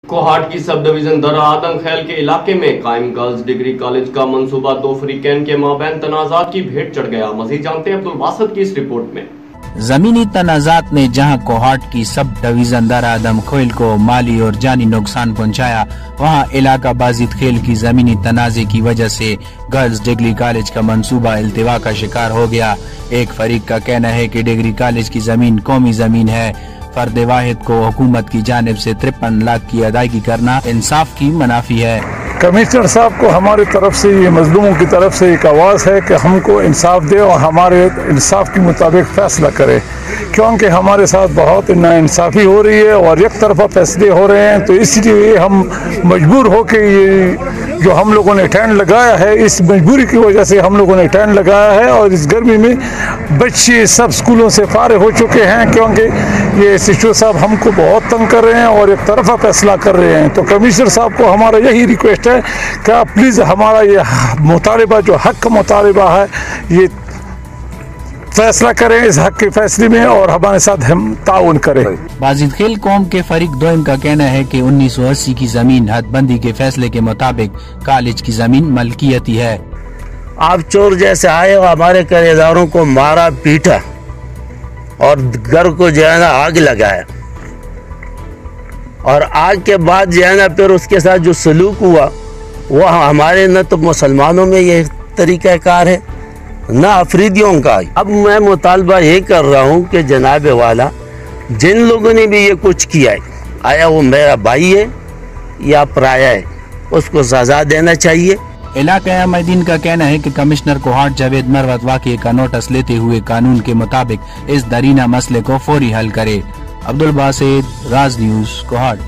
کوہاٹ کی سب ڈویژن درہ آدم خیل کے علاقے میں قائم گرلز ڈگری کالج کا منصوبہ دو فریقین کے مابین تنازعات کی بھیٹ چڑھ گیا۔ مزید جانتے ہیں عبدالباسط کی اس رپورٹ میں۔ زمینی تنازعات نے جہاں کوہاٹ کی سب ڈویژن درہ آدم خیل کو مالی اور جانی نقصان پہنچایا، وہاں علاقہ بازید خیل کی زمینی تنازع کی وجہ سے گرلز ڈگری کالج کا منصوبہ التوا کا شکار ہو گیا۔ ایک فریق کا کہنا ہے کہ ڈگری کالج کی زمین قومی زمین ہے، فرد واحد کو حکومت کی جانب سے 53 لاکھ کی ادائیگی کرنا انصاف کی منافی ہے۔ کمشنر صاحب کو ہماری طرف سے، یہ مظلوموں کی طرف سے ایک آواز ہے کہ ہم کو انصاف دے اور ہمارے انصاف کے مطابق فیصلہ کرے، کیونکہ ہمارے ساتھ بہت ناانصافی ہو رہی ہے اور یک طرفہ فیصلے ہو رہے ہیں، تو اس لیے ہم مجبور ہو کے یہ جو ہم لوگوں نے ٹینٹ لگایا ہے، اس مجبوری کی وجہ سے ہم لوگوں نے ٹینٹ لگایا ہے، اور اس گرمی میں بچے سب اسکولوں سے فارغ ہو چکے ہیں، کیونکہ یہ سچو صاحب ہم کو بہت تنگ کر رہے ہیں اور ایک طرفہ فیصلہ کر رہے ہیں۔ تو کمشنر صاحب کو ہمارا یہی ریکویسٹ ہے کہ آپ پلیز ہمارا یہ مطالبہ جو حق کا مطالبہ ہے، یہ فیصلہ کریں اس حق کے فیصلے میں اور ہمارے ساتھ ہم تعاون کریں۔ بازید خیل قوم کے فریق دوئم کا کہنا ہے کہ 1980 کی زمین حد بندی کے فیصلے کے مطابق کالج کی زمین ملکیتی ہے۔ آپ چور جیسے آئے اور ہمارے کرایہ داروں کو مارا پیٹا اور گھر کو جو ہے نا آگ لگایا، اور آگ کے بعد جو ہے نا پھر اس کے ساتھ جو سلوک ہوا وہ ہمارے نہ تو مسلمانوں میں یہ طریقہ کار ہے نہ افریدیوں کا۔ اب میں مطالبہ یہ کر رہا ہوں کہ جناب والا، جن لوگوں نے بھی یہ کچھ کیا ہے، آیا وہ میرا بھائی ہے یا پرایا ہے، اس کو سزا دینا چاہیے۔ علاقہ احمدین کا کہنا ہے کہ کمشنر کوہاٹ جاوید مروت واقعے کا نوٹس لیتے ہوئے قانون کے مطابق اس درینہ مسئلے کو فوری حل کرے۔ عبدالباسط، راز نیوز، کوہاٹ۔